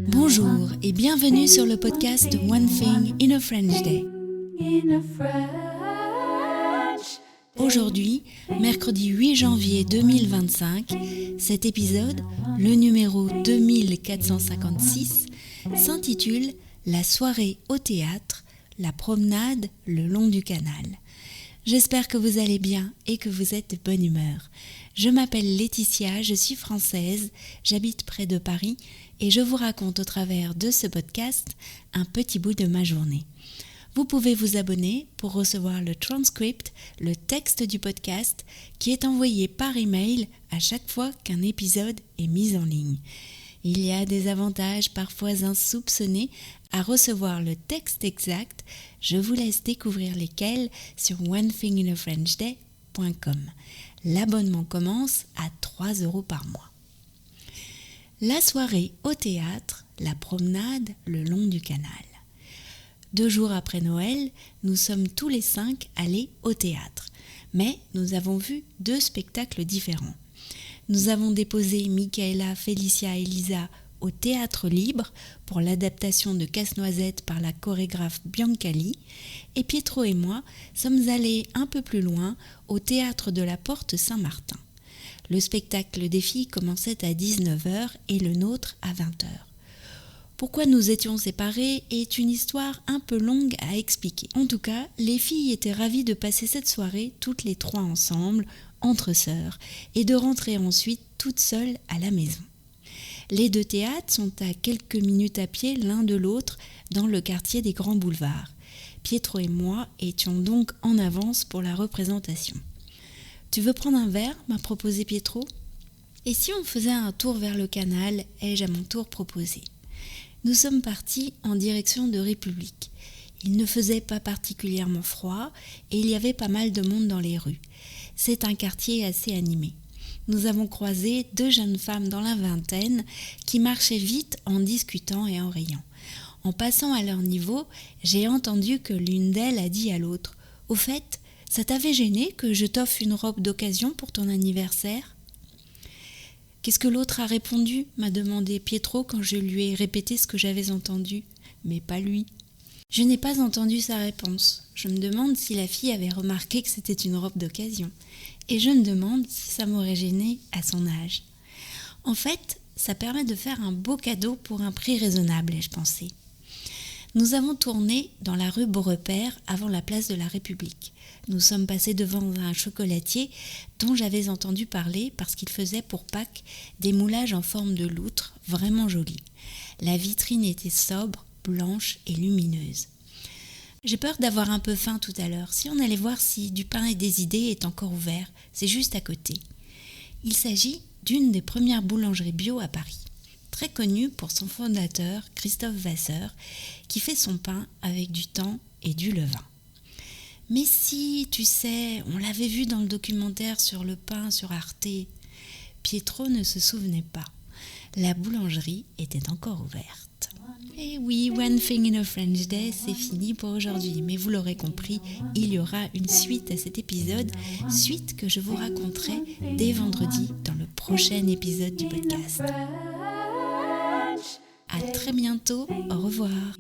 Bonjour et bienvenue sur le podcast One Thing in a French Day. Aujourd'hui, mercredi 8 janvier 2025, cet épisode, le numéro 2456, s'intitule « La soirée au théâtre, la promenade le long du canal ». J'espère que vous allez bien et que vous êtes de bonne humeur. Je m'appelle Laetitia, je suis française, j'habite près de Paris et je vous raconte au travers de ce podcast un petit bout de ma journée. Vous pouvez vous abonner pour recevoir le transcript, le texte du podcast qui est envoyé par email à chaque fois qu'un épisode est mis en ligne. Il y a des avantages parfois insoupçonnés à recevoir le texte exact. Je vous laisse découvrir lesquels sur onethinginafrenchday.com. L'abonnement commence à 3 € par mois. La soirée au théâtre, la promenade le long du canal. 2 jours après Noël, nous sommes tous les 5 allés au théâtre. Mais nous avons vu 2 spectacles différents. Nous avons déposé Michaela, Félicia et Lisa au Théâtre Libre pour l'adaptation de Casse-Noisette par la chorégraphe Biancali, et Pietro et moi sommes allés un peu plus loin au Théâtre de la Porte Saint-Martin. Le spectacle des filles commençait à 19h et le nôtre à 20h. Pourquoi nous étions séparés est une histoire un peu longue à expliquer. En tout cas, les filles étaient ravies de passer cette soirée toutes les 3 ensemble, entre sœurs, et de rentrer ensuite toutes seules à la maison. Les 2 théâtres sont à quelques minutes à pied l'un de l'autre dans le quartier des Grands Boulevards. Pietro et moi étions donc en avance pour la représentation. « Tu veux prendre un verre ?» m'a proposé Pietro. « Et si on faisait un tour vers le canal ?» ai-je à mon tour proposé. Nous sommes partis en direction de République. Il ne faisait pas particulièrement froid et il y avait pas mal de monde dans les rues. C'est un quartier assez animé. Nous avons croisé 2 jeunes femmes dans la vingtaine qui marchaient vite en discutant et en riant. En passant à leur niveau, j'ai entendu que l'une d'elles a dit à l'autre « Au fait, ça t'avait gêné que je t'offre une robe d'occasion pour ton anniversaire ?» « Qu'est-ce que l'autre a répondu ?» m'a demandé Pietro quand je lui ai répété ce que j'avais entendu. Mais pas lui. Je n'ai pas entendu sa réponse. Je me demande si la fille avait remarqué que c'était une robe d'occasion. Et je me demande si ça m'aurait gêné à son âge. En fait, ça permet de faire un beau cadeau pour un prix raisonnable, ai-je pensé. Nous avons tourné dans la rue Beaurepaire avant la place de la République. Nous sommes passés devant un chocolatier dont j'avais entendu parler parce qu'il faisait pour Pâques des moulages en forme de loutre vraiment jolis. La vitrine était sobre, blanche et lumineuse. J'ai peur d'avoir un peu faim tout à l'heure. Si on allait voir si du pain et des idées est encore ouvert, c'est juste à côté. Il s'agit d'une des premières boulangeries bio à Paris, très connue pour son fondateur, Christophe Vasseur, qui fait son pain avec du thym et du levain. Mais si, tu sais, on l'avait vu dans le documentaire sur le pain sur Arte. Pietro ne se souvenait pas. La boulangerie était encore ouverte. Et oui, One Thing in a French Day, c'est fini pour aujourd'hui. Mais vous l'aurez compris, il y aura une suite à cet épisode, suite que je vous raconterai dès vendredi dans le prochain épisode du podcast. À très bientôt, au revoir.